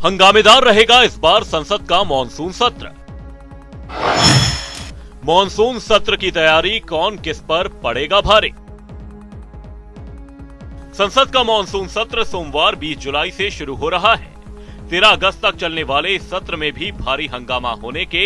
हंगामेदार रहेगा इस बार संसद का मॉनसून सत्र। मॉनसून सत्र की तैयारी कौन किस पर पड़ेगा भारी। संसद का मॉनसून सत्र सोमवार 20 जुलाई से शुरू हो रहा है। 13 अगस्त तक चलने वाले इस सत्र में भी भारी हंगामा होने के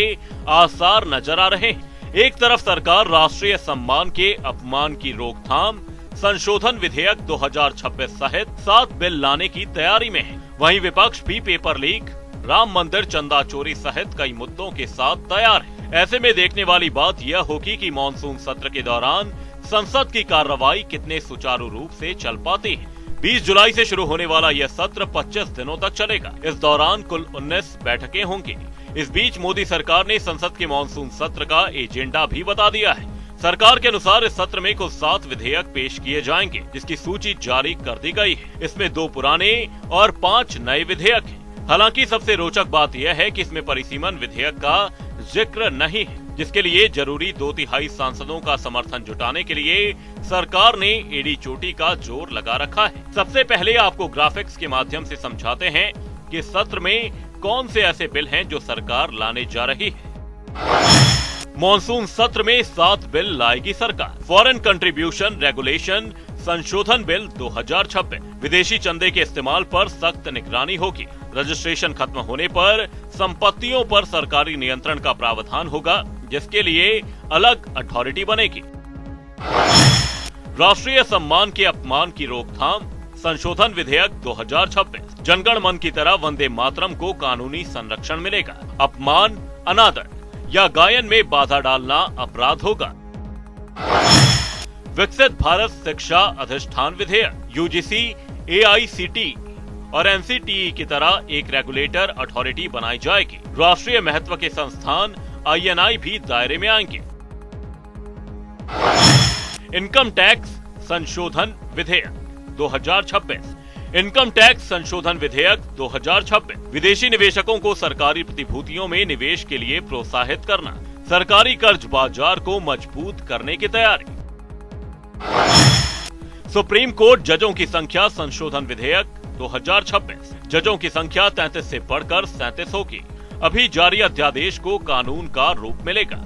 आसार नजर आ रहे हैं। एक तरफ सरकार राष्ट्रीय सम्मान के अपमान की रोकथाम संशोधन विधेयक 2026 सहित 7 बिल लाने की तैयारी में है, वहीं विपक्ष भी पेपर लीक, राम मंदिर चंदा चोरी सहित कई मुद्दों के साथ तैयार है। ऐसे में देखने वाली बात यह होगी कि मॉनसून सत्र के दौरान संसद की कार्रवाई कितने सुचारू रूप से चल पाती है। 20 जुलाई से शुरू होने वाला यह सत्र 25 दिनों तक चलेगा। इस दौरान कुल 19 बैठकें होंगी। इस बीच मोदी सरकार ने संसद के मॉनसून सत्र का एजेंडा भी बता दिया है। सरकार के अनुसार इस सत्र में कुल 7 विधेयक पेश किए जाएंगे, जिसकी सूची जारी कर दी गई है। इसमें 2 पुराने और 5 नए विधेयक हैं। हालांकि सबसे रोचक बात यह है कि इसमें परिसीमन विधेयक का जिक्र नहीं है, जिसके लिए जरूरी 2/3 सांसदों का समर्थन जुटाने के लिए सरकार ने एड़ी चोटी का जोर लगा रखा है। सबसे पहले आपको ग्राफिक्स के माध्यम से समझाते हैं कि सत्र में कौन से ऐसे बिल हैं जो सरकार लाने जा रही है। मॉनसून सत्र में 7 बिल लाएगी सरकार। फॉरेन कंट्रीब्यूशन रेगुलेशन संशोधन बिल 2026, विदेशी चंदे के इस्तेमाल पर सख्त निगरानी होगी। रजिस्ट्रेशन खत्म होने पर संपत्तियों पर सरकारी नियंत्रण का प्रावधान होगा, जिसके लिए अलग अथॉरिटी बनेगी। राष्ट्रीय सम्मान के अपमान की रोकथाम संशोधन विधेयक 2026, जनगण मन की तरह वंदे मातरम को कानूनी संरक्षण मिलेगा। अपमान, अनादर या गायन में बाधा डालना अपराध होगा। विकसित भारत शिक्षा अधिष्ठान विधेयक, यूजीसी, एआईसीटी और एनसीटीई की तरह एक रेगुलेटर अथॉरिटी बनाई जाएगी। राष्ट्रीय महत्व के संस्थान आईएनआई भी दायरे में आएंगे। इनकम टैक्स संशोधन विधेयक 2026, इनकम टैक्स संशोधन विधेयक 2026, विदेशी निवेशकों को सरकारी प्रतिभूतियों में निवेश के लिए प्रोत्साहित करना, सरकारी कर्ज बाजार को मजबूत करने की तैयारी। सुप्रीम कोर्ट जजों की संख्या संशोधन विधेयक 2026, जजों की संख्या 33 से बढ़कर 37 होगी। अभी जारी अध्यादेश को कानून का रूप मिलेगा।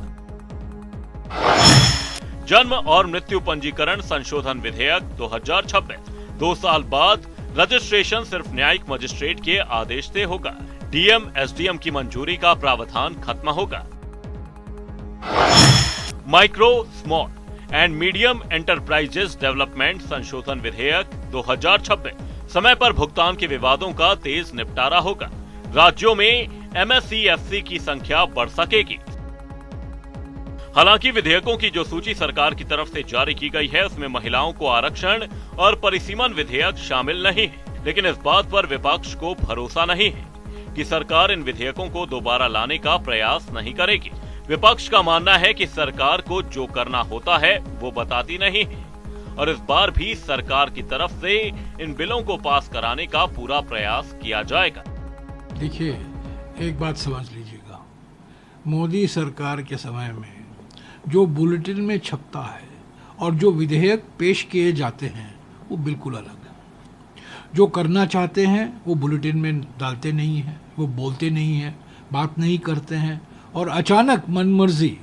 जन्म और मृत्यु पंजीकरण संशोधन विधेयक 2026, 2 साल बाद रजिस्ट्रेशन सिर्फ न्यायिक मजिस्ट्रेट के आदेश से होगा। डीएम एसडीएम की मंजूरी का प्रावधान खत्म होगा। Micro, small and medium enterprises development संशोधन विधेयक 2026, समय पर भुगतान के विवादों का तेज निपटारा होगा। राज्यों में एमएससी-एफसी की संख्या बढ़ सकेगी। हालांकि विधेयकों की जो सूची सरकार की तरफ से जारी की गई है, उसमें महिलाओं को आरक्षण और परिसीमन विधेयक शामिल नहीं है। लेकिन इस बात पर विपक्ष को भरोसा नहीं है कि सरकार इन विधेयकों को दोबारा लाने का प्रयास नहीं करेगी। विपक्ष का मानना है कि सरकार को जो करना होता है वो बताती नहीं है और इस बार भी सरकार की तरफ से इन बिलों को पास कराने का पूरा प्रयास किया जाएगा। देखिए, एक बात समझ लीजिएगा, मोदी सरकार के समय में जो बुलेटिन में छपता है और जो विधेयक पेश किए जाते हैं वो बिल्कुल अलग है। जो करना चाहते हैं वो बुलेटिन में डालते नहीं हैं, वो बोलते नहीं हैं, बात नहीं करते हैं और अचानक मनमर्जी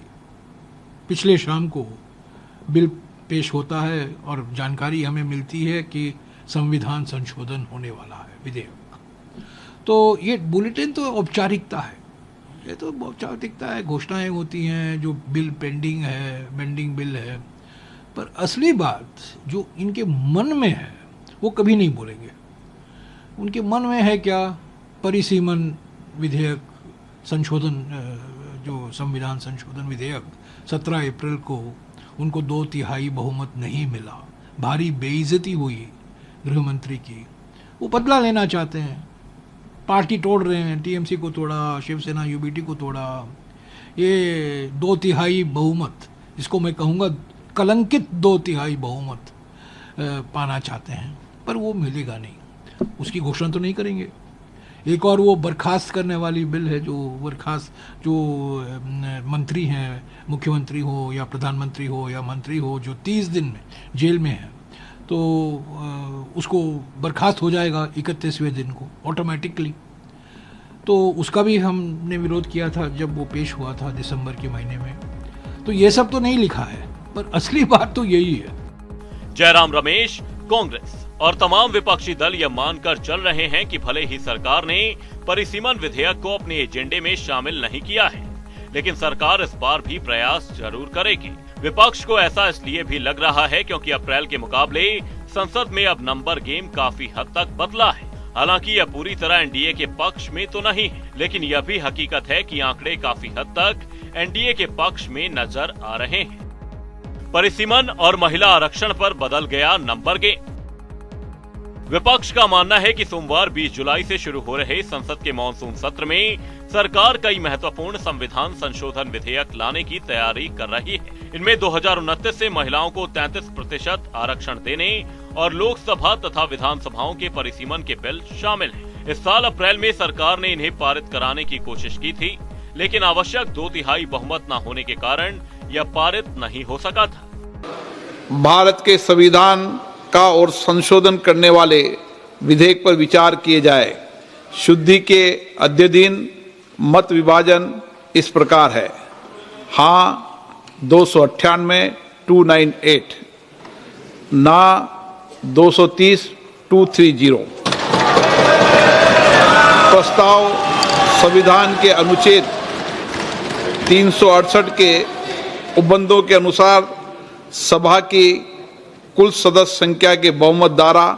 पिछले शाम को बिल पेश होता है और जानकारी हमें मिलती है कि संविधान संशोधन होने वाला है विधेयक। तो ये बुलेटिन तो औपचारिकता है, ये तो औपचारिकता है, घोषणाएं होती हैं, जो बिल पेंडिंग है, पेंडिंग बिल है, पर असली बात जो इनके मन में है वो कभी नहीं बोलेंगे। उनके मन में है क्या? परिसीमन विधेयक संशोधन, जो संविधान संशोधन विधेयक 17 अप्रैल को उनको 2/3 बहुमत नहीं मिला, भारी बेइज्जती हुई गृह मंत्री की, वो बदला लेना चाहते हैं, पार्टी तोड़ रहे हैं, टीएमसी को तोड़ा, शिवसेना यूबीटी को तोड़ा, ये 2/3 बहुमत, इसको मैं कहूँगा कलंकित 2/3 बहुमत पाना चाहते हैं, पर वो मिलेगा नहीं, उसकी घोषणा तो नहीं करेंगे। एक और वो बर्खास्त करने वाली बिल है, जो बर्खास्त जो मंत्री हैं, मुख्यमंत्री हो या प्रधानमंत्री हो या मंत्री हो, जो 30 दिन में जेल में है, तो उसको बर्खास्त हो जाएगा 31वें दिन को ऑटोमेटिकली। तो उसका भी हमने विरोध किया था जब वो पेश हुआ था दिसंबर के महीने में। तो ये सब तो नहीं लिखा है, पर असली बात तो यही है। जयराम रमेश, कांग्रेस और तमाम विपक्षी दल यह मानकर चल रहे हैं कि भले ही सरकार ने परिसीमन विधेयक को अपने एजेंडे में शामिल नहीं किया है, लेकिन सरकार इस बार भी प्रयास जरूर करेगी। विपक्ष को ऐसा इसलिए भी लग रहा है क्योंकि अप्रैल के मुकाबले संसद में अब नंबर गेम काफी हद तक बदला है। हालांकि यह पूरी तरह एनडीए के पक्ष में तो नहीं है, लेकिन यह भी हकीकत है कि आंकड़े काफी हद तक एनडीए के पक्ष में नजर आ रहे हैं। परिसीमन और महिला आरक्षण पर बदल गया नंबर गेम। विपक्ष का मानना है कि सोमवार 20 जुलाई से शुरू हो रहे संसद के मानसून सत्र में सरकार कई महत्वपूर्ण संविधान संशोधन विधेयक लाने की तैयारी कर रही है। इनमें 2029 से महिलाओं को 33% आरक्षण देने और लोकसभा तथा विधानसभाओं के परिसीमन के बिल शामिल हैं। इस साल अप्रैल में सरकार ने इन्हें पारित कराने की कोशिश की थी, लेकिन आवश्यक 2/3 बहुमत न होने के कारण यह पारित नहीं हो सका था। भारत के संविधान का और संशोधन करने वाले विधेयक पर विचार किए जाए। शुद्धि के अद्यतन मत विभाजन इस प्रकार है: हाँ 298 298, ना 230 230। प्रस्ताव संविधान के अनुच्छेद 368 के उपबंधों के अनुसार सभा की कुल सदस्य संख्या के बहुमत द्वारा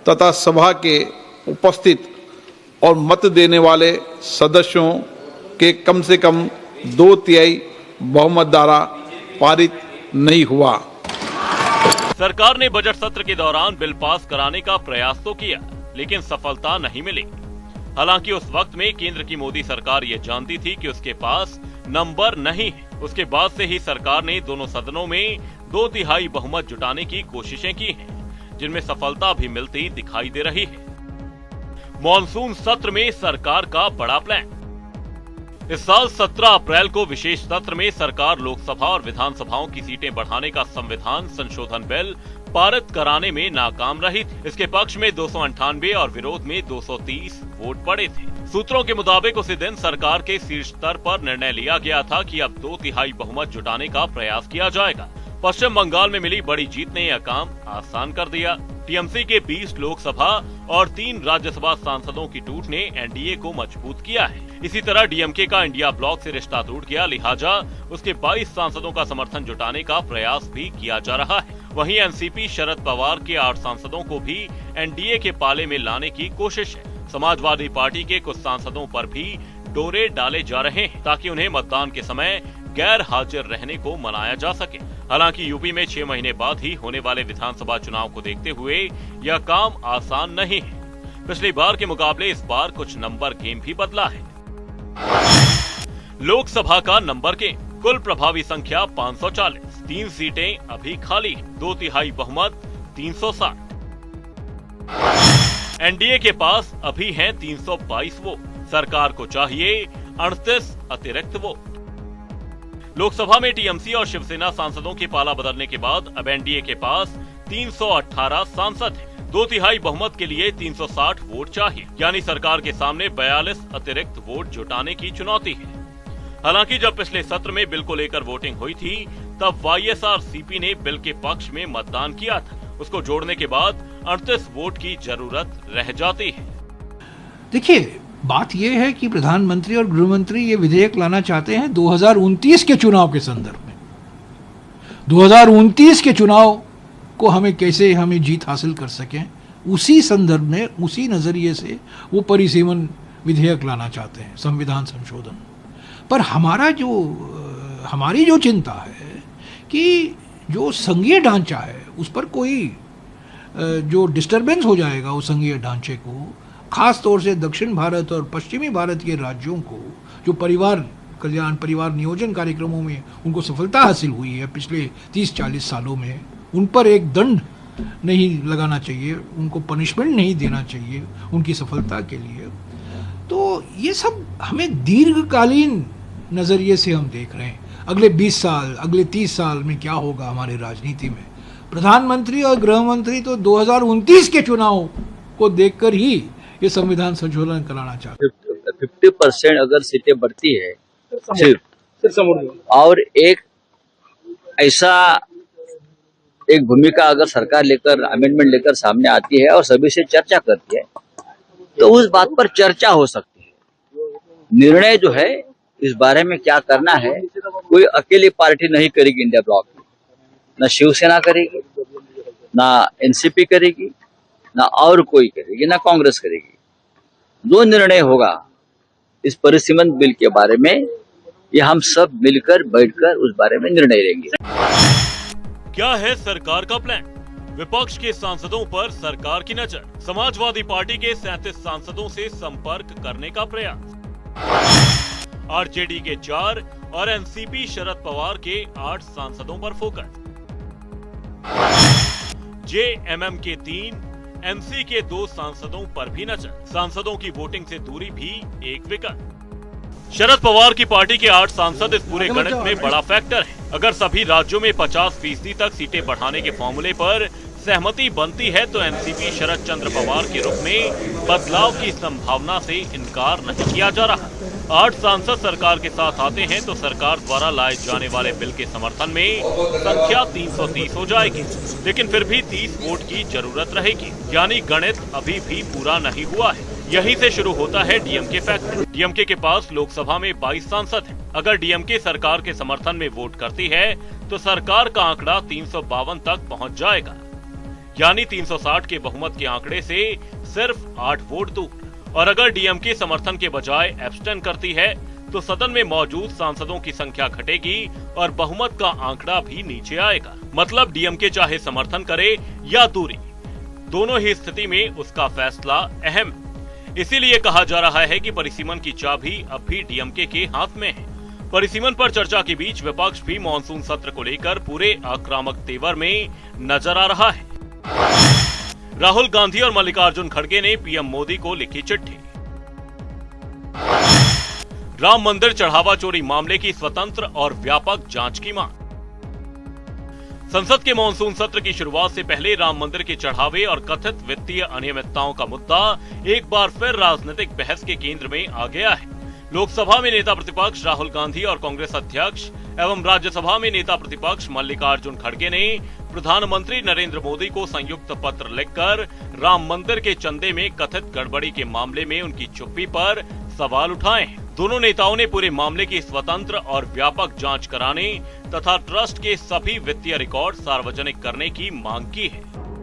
तथा सभा के उपस्थित और मत देने वाले सदस्यों के कम से कम 2/3 बहुमत द्वारा पारित नहीं हुआ। सरकार ने बजट सत्र के दौरान बिल पास कराने का प्रयास तो किया, लेकिन सफलता नहीं मिली। हालांकि उस वक्त में केंद्र की मोदी सरकार ये जानती थी कि उसके पास नंबर नहीं है। उसके बाद से ही सरकार ने दोनों सदनों में 2/3 बहुमत जुटाने की कोशिशें की हैं, जिनमें सफलता भी मिलती दिखाई दे रही है। मॉनसून सत्र में सरकार का बड़ा प्लान। इस साल 17 अप्रैल को विशेष सत्र में सरकार लोकसभा और विधानसभाओं की सीटें बढ़ाने का संविधान संशोधन बिल पारित कराने में नाकाम रही थी। इसके पक्ष में 298 और विरोध में 230 वोट पड़े थे। सूत्रों के मुताबिक उसी दिन सरकार के शीर्ष स्तर पर निर्णय लिया गया था कि अब 2/3 बहुमत जुटाने का प्रयास किया जाएगा। पश्चिम बंगाल में मिली बड़ी जीत ने यह काम आसान कर दिया। टीएमसी के 20 लोकसभा और 3 राज्यसभा सांसदों की टूट ने एनडीए को मजबूत किया है। इसी तरह डीएमके का इंडिया ब्लॉक से रिश्ता टूट गया, लिहाजा उसके 22 सांसदों का समर्थन जुटाने का प्रयास भी किया जा रहा है। वहीं एनसीपी शरद पवार के 8 सांसदों को भी एनडीए के पाले में लाने की कोशिश है। समाजवादी पार्टी के कुछ सांसदों पर भी डोरे डाले जा रहे हैं ताकि उन्हें मतदान के समय गैर हाजिर रहने को मनाया जा सके। हालांकि यूपी में 6 महीने बाद ही होने वाले विधानसभा चुनाव को देखते हुए यह काम आसान नहीं है। पिछली बार के मुकाबले इस बार कुछ नंबर गेम भी बदला है। लोकसभा का नंबर गेम। कुल प्रभावी संख्या 540, 3 सीटें अभी खाली, 2/3 बहुमत 360। एनडीए के पास अभी हैं 322 वोट, सरकार को चाहिए 38 अतिरिक्त वोट। लोकसभा में टीएमसी और शिवसेना सांसदों के पाला बदलने के बाद अब एनडीए के पास 318 सांसद हैं। 2/3 बहुमत के लिए 360 वोट चाहिए, यानी सरकार के सामने 42 अतिरिक्त वोट जुटाने की चुनौती है। हालांकि जब पिछले सत्र में बिल को लेकर वोटिंग हुई थी, तब वाईएसआरसीपी ने बिल के पक्ष में मतदान किया था। उसको जोड़ने के बाद 38 वोट की जरूरत रह जाती है। देखिए, बात यह है कि प्रधानमंत्री और गृहमंत्री ये विधेयक लाना चाहते हैं 2029 के चुनाव के संदर्भ में। 2029 के चुनाव को कैसे हमें जीत हासिल कर सकें, उसी संदर्भ में, उसी नजरिए से वो परिसीमन विधेयक लाना चाहते हैं, संविधान संशोधन। पर हमारी जो चिंता है कि जो संघीय ढांचा है उस पर कोई जो डिस्टरबेंस हो जाएगा, उस संघीय ढांचे को, खास तौर से दक्षिण भारत और पश्चिमी भारत के राज्यों को जो परिवार कल्याण, परिवार नियोजन कार्यक्रमों में उनको सफलता हासिल हुई है पिछले 30-40 सालों में, उन पर एक दंड नहीं लगाना चाहिए, उनको पनिशमेंट नहीं देना चाहिए उनकी सफलता के लिए। तो ये सब हमें दीर्घकालीन नज़रिए से हम देख रहे हैं। अगले 20 साल, अगले 30 साल में क्या होगा हमारे राजनीति में। प्रधानमंत्री और गृहमंत्री तो 2029 के चुनाव को देखकर ही ये संविधान संशोधन कराना चाहते हैं। 50% अगर सीटें बढ़ती है सिर्फ, और एक ऐसा एक भूमिका अगर सरकार लेकर अमेंडमेंट लेकर सामने आती है और सभी से चर्चा करती है, तो उस बात पर चर्चा हो सकती है। निर्णय जो है इस बारे में क्या करना है, कोई अकेली पार्टी नहीं करेगी इंडिया ब्लॉक में, ना शिवसेना करेगी, ना एनसीपी करेगी, ना और कोई करेगी, ना कांग्रेस करेगी। जो निर्णय होगा इस परिसीमन बिल के बारे में, ये हम सब मिलकर बैठकर उस बारे में निर्णय लेंगे। क्या है सरकार का प्लान? विपक्ष के सांसदों पर सरकार की नजर। समाजवादी पार्टी के 37 सांसदों से संपर्क करने का प्रयास। आरजेडी के 4 और एनसीपी शरद पवार के 8 सांसदों पर फोकस। जेएमएम के 3, एमसी के 2 सांसदों पर भी नजर। सांसदों की वोटिंग से दूरी भी एक विकल्प। शरद पवार की पार्टी के 8 सांसद इस पूरे गणित में बड़ा फैक्टर है। अगर सभी राज्यों में 50% तक सीटें बढ़ाने के फॉर्मूले पर सहमति बनती है तो एनसीपी शरद चंद्र पवार के रुख में बदलाव की संभावना से इनकार नहीं किया जा रहा। 8 सांसद सरकार के साथ आते हैं तो सरकार द्वारा लाए जाने वाले बिल के समर्थन में संख्या 330 हो जाएगी, लेकिन फिर भी 30 वोट की जरूरत रहेगी, यानी गणित अभी भी पूरा नहीं हुआ है। यहीं से शुरू होता है डीएमके फैक्टर। डीएमके के पास लोकसभा में 22 सांसद हैं। अगर डीएमके सरकार के समर्थन में वोट करती है तो सरकार का आंकड़ा 352 तक पहुंच जाएगा, यानी 360 के बहुमत के आंकड़े से सिर्फ 8 वोट दूर। और अगर डीएमके समर्थन के बजाय एब्सटेन करती है तो सदन में मौजूद सांसदों की संख्या घटेगी और बहुमत का आंकड़ा भी नीचे आएगा। मतलब डीएमके चाहे समर्थन करे या दूरी, दोनों ही स्थिति में उसका फैसला अहम है। इसीलिए कहा जा रहा है कि परिसीमन की चाबी अब भी डीएमके के हाथ में है। परिसीमन पर चर्चा के बीच विपक्ष भी मॉनसून सत्र को लेकर पूरे आक्रामक तेवर में नजर आ रहा है। राहुल गांधी और मल्लिकार्जुन खड़गे ने पीएम मोदी को लिखी चिट्ठी। राम मंदिर चढ़ावा चोरी मामले की स्वतंत्र और व्यापक जांच की मांग। संसद के मॉनसून सत्र की शुरुआत से पहले राम मंदिर के चढ़ावे और कथित वित्तीय अनियमितताओं का मुद्दा एक बार फिर राजनीतिक बहस के केंद्र में आ गया है। लोकसभा में नेता प्रतिपक्ष राहुल गांधी और कांग्रेस अध्यक्ष एवं राज्यसभा में नेता प्रतिपक्ष मल्लिकार्जुन खड़गे ने प्रधानमंत्री नरेंद्र मोदी को संयुक्त पत्र लिखकर राम मंदिर के चंदे में कथित गड़बड़ी के मामले में उनकी चुप्पी पर सवाल उठाए हैं। दोनों नेताओं ने पूरे मामले की स्वतंत्र और व्यापक जांच कराने तथा ट्रस्ट के सभी वित्तीय रिकॉर्ड सार्वजनिक करने की मांग की है।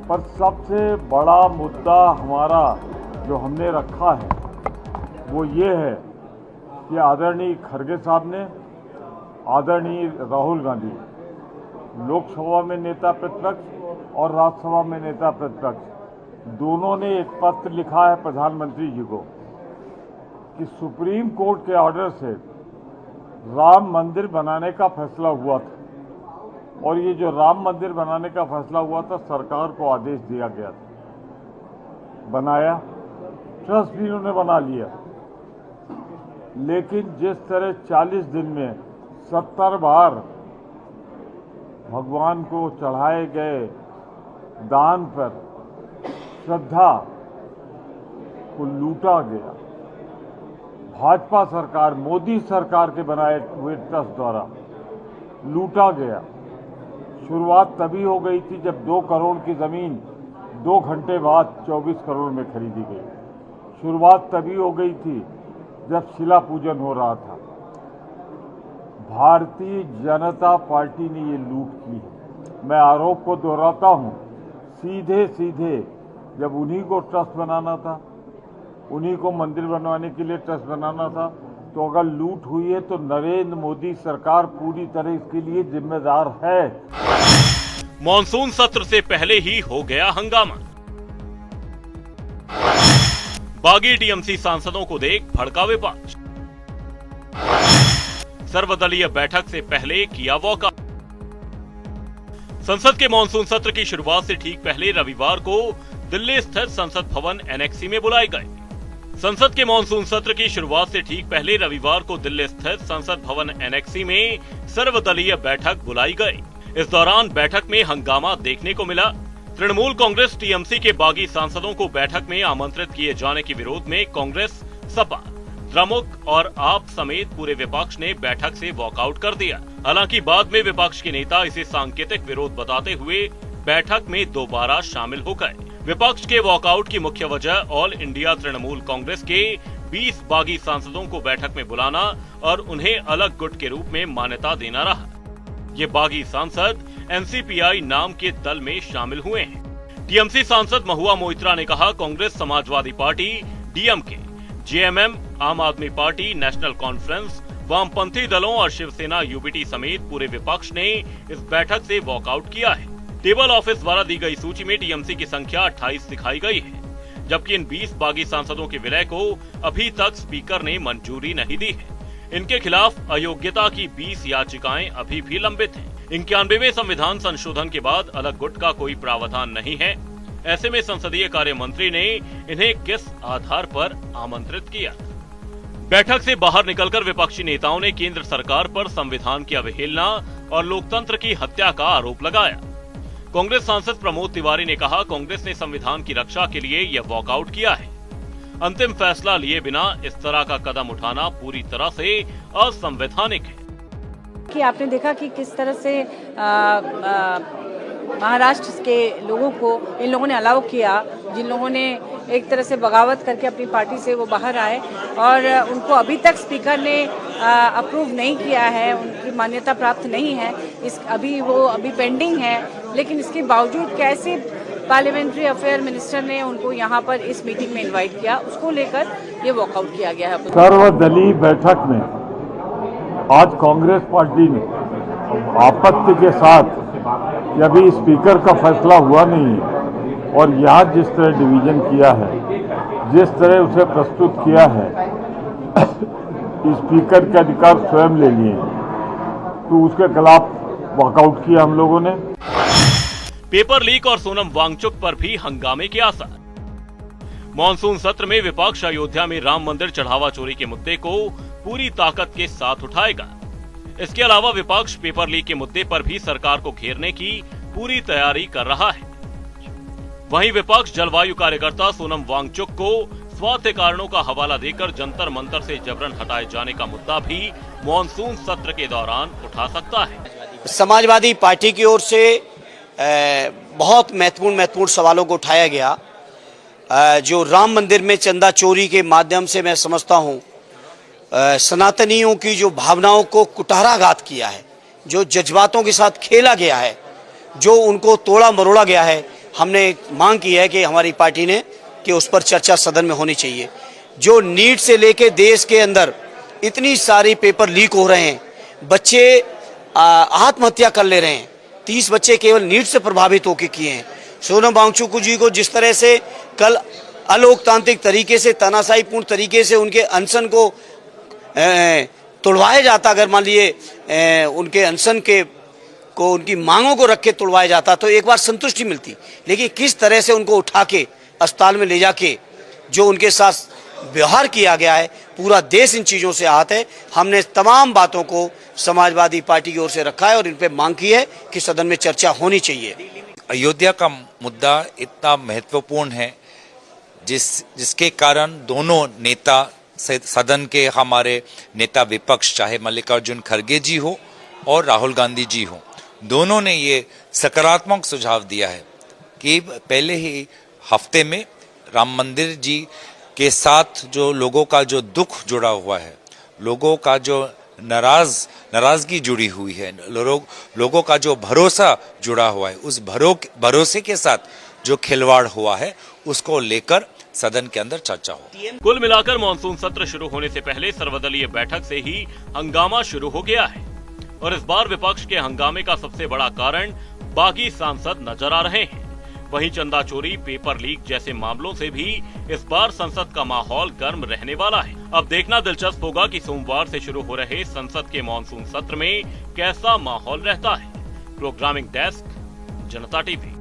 पर सबसे बड़ा मुद्दा हमारा जो हमने रखा है वो ये है कि आदरणीय खड़गे साहब ने, आदरणीय राहुल गांधी, लोकसभा में नेता प्रतिपक्ष और राज्यसभा में नेता प्रतिपक्ष, दोनों ने एक पत्र लिखा है प्रधानमंत्री जी को कि सुप्रीम कोर्ट के ऑर्डर से राम मंदिर बनाने का फैसला हुआ था, और ये जो राम मंदिर बनाने का फैसला हुआ था सरकार को आदेश दिया गया था, बनाया, ट्रस्ट भी उन्होंने बना लिया, लेकिन जिस तरह 40 दिन में 70 बार भगवान को चढ़ाए गए दान पर श्रद्धा को लूटा गया, भाजपा सरकार, मोदी सरकार के बनाए हुए ट्रस्ट द्वारा लूटा गया। शुरुआत तभी हो गई थी जब 2 करोड़ की जमीन 2 घंटे बाद 24 करोड़ में खरीदी गई। शुरुआत तभी हो गई थी जब शिला पूजन हो रहा था। भारतीय जनता पार्टी ने ये लूट की है। मैं आरोप को दोहराता हूं, सीधे सीधे जब उन्हीं को ट्रस्ट बनाना था, उन्हीं को मंदिर बनवाने के लिए ट्रस्ट बनाना था, तो अगर लूट हुई है तो नरेंद्र मोदी सरकार पूरी तरह इसके लिए जिम्मेदार है। मॉनसून सत्र से पहले ही हो गया हंगामा। बागी टीएमसी सांसदों को देख भड़का विपक्ष। सर्वदलीय बैठक से पहले किया वॉकआउट। संसद के मॉनसून सत्र की शुरुआत से ठीक पहले रविवार को दिल्ली स्थित संसद भवन एनेक्सी में बुलाए गए। संसद के मॉनसून सत्र की शुरुआत से ठीक पहले रविवार को दिल्ली स्थित संसद भवन एनेक्सी में सर्वदलीय बैठक बुलाई गई। इस दौरान बैठक में हंगामा देखने को मिला। तृणमूल कांग्रेस टीएमसी के बागी सांसदों को बैठक में आमंत्रित किए जाने के विरोध में कांग्रेस, सपा, द्रमुक और आप समेत पूरे विपक्ष ने बैठक से वॉकआउट कर दिया। हालांकि बाद में विपक्ष के नेता इसे सांकेतिक विरोध बताते हुए बैठक में दोबारा शामिल हो गए। विपक्ष के वॉकआउट की मुख्य वजह ऑल इंडिया तृणमूल कांग्रेस के 20 बागी सांसदों को बैठक में बुलाना और उन्हें अलग गुट के रूप में मान्यता देना रहा। ये बागी सांसद एनसीपीआई नाम के दल में शामिल हुए हैं। टीएमसी सांसद महुआ मोइत्रा ने कहा, Congress, Samajwadi party, DMK, JMM, आम आदमी पार्टी, नेशनल कॉन्फ्रेंस, वामपंथी दलों और शिवसेना यूबीटी समेत पूरे विपक्ष ने इस बैठक से वॉकआउट किया है। टेबल ऑफिस द्वारा दी गई सूची में टीएमसी की संख्या 28 दिखाई गई है, जबकि इन 20 बागी सांसदों के विलय को अभी तक स्पीकर ने मंजूरी नहीं दी है। इनके खिलाफ अयोग्यता की 20 याचिकाएं अभी भी लंबित हैं। 91वें संविधान संशोधन के बाद अलग गुट का कोई प्रावधान नहीं है। ऐसे में संसदीय कार्य मंत्री ने इन्हें किस आधार पर आमंत्रित किया? बैठक से बाहर निकलकर विपक्षी नेताओं ने केंद्र सरकार पर संविधान की अवहेलना और लोकतंत्र की हत्या का आरोप लगाया। कांग्रेस सांसद प्रमोद तिवारी ने कहा, कांग्रेस ने संविधान की रक्षा के लिए यह वॉकआउट किया है। अंतिम फैसला लिए बिना इस तरह का कदम उठाना पूरी तरह से असंवैधानिक है। कि आपने देखा कि किस तरह से महाराष्ट्र के लोगों को इन लोगों ने अलाउ किया, जिन लोगों ने एक तरह से बगावत करके अपनी पार्टी से वो बाहर आए और उनको अभी तक स्पीकर ने अप्रूव नहीं किया है, उनकी मान्यता प्राप्त नहीं है। अभी पेंडिंग है, लेकिन इसके बावजूद कैसे पार्लियामेंट्री अफेयर मिनिस्टर ने उनको यहाँ पर इस मीटिंग में इनवाइट किया, उसको लेकर ये वॉकआउट किया गया है। सर्वदलीय बैठक में आज कांग्रेस पार्टी ने आपत्ति के साथ कि अभी स्पीकर का फैसला हुआ नहीं है और यहाँ जिस तरह डिवीजन किया है, जिस तरह उसे प्रस्तुत किया है, स्पीकर के अधिकार स्वयं ले लिए हैं, तो उसके खिलाफ वॉकआउट किया हम लोगों ने। पेपर लीक और सोनम वांगचुक पर भी हंगामे के आसार। मॉनसून सत्र में विपक्ष अयोध्या में राम मंदिर चढ़ावा चोरी के मुद्दे को पूरी ताकत के साथ उठाएगा। इसके अलावा विपक्ष पेपर लीक के मुद्दे पर भी सरकार को घेरने की पूरी तैयारी कर रहा है। वहीं विपक्ष जलवायु कार्यकर्ता सोनम वांगचुक को स्वास्थ्य कारणों का हवाला देकर जंतर मंतर से जबरन हटाए जाने का मुद्दा भी मॉनसून सत्र के दौरान उठा सकता है। समाजवादी पार्टी की ओर से बहुत महत्वपूर्ण सवालों को उठाया गया। जो राम मंदिर में चंदा चोरी के माध्यम से मैं समझता हूं सनातनियों की जो भावनाओं को कुठाराघात किया है, जो जज्बातों के साथ खेला गया है, जो उनको तोड़ा मरोड़ा गया है, हमने मांग की है कि हमारी पार्टी ने कि उस पर चर्चा सदन में होनी चाहिए। जो नीट से लेके देश के अंदर इतनी सारी पेपर लीक हो रहे हैं, बच्चे आत्महत्या कर ले रहे हैं, 30 बच्चे केवल नीट से प्रभावित होकर किए हैं। सोनम वांगचुक जी को जिस तरह से कल अलोकतांत्रिक तरीके से, तानाशाहीपूर्ण तरीके से उनके अनशन को तोड़वाया जाता, अगर मान लिए उनके अनशन को उनकी मांगों को रख के तोड़वाया जाता तो एक बार संतुष्टि मिलती। लेकिन किस तरह से उनको उठा के अस्पताल में ले जाके जो उनके साथ व्यवहार किया गया है, पूरा देश इन चीज़ों से आहत है। हमने तमाम बातों को समाजवादी पार्टी की ओर से रखा है और इन पे मांग की है कि सदन में चर्चा होनी चाहिए। अयोध्या का मुद्दा इतना महत्वपूर्ण है जिसके कारण दोनों नेता सदन के, हमारे नेता विपक्ष, चाहे मल्लिकार्जुन खड़गे जी हो और राहुल गांधी जी हो, दोनों ने ये सकारात्मक सुझाव दिया है कि पहले ही हफ्ते में राम मंदिर जी के साथ जो लोगों का जो दुख जुड़ा हुआ है, लोगों का जो नाराजगी जुड़ी हुई है, लोगों का जो भरोसा जुड़ा हुआ है, उस भरोसे के साथ जो खिलवाड़ हुआ है उसको लेकर सदन के अंदर चर्चा हो। कुल मिलाकर मानसून सत्र शुरू होने से पहले सर्वदलीय बैठक से ही हंगामा शुरू हो गया है और इस बार विपक्ष के हंगामे का सबसे बड़ा कारण बागी सांसद नजर आ रहे हैं। वहीं चंदा चोरी, पेपर लीक जैसे मामलों से भी इस बार संसद का माहौल गर्म रहने वाला है। अब देखना दिलचस्प होगा कि सोमवार से शुरू हो रहे संसद के मानसून सत्र में कैसा माहौल रहता है। प्रोग्रामिंग डेस्क, जनता टीवी।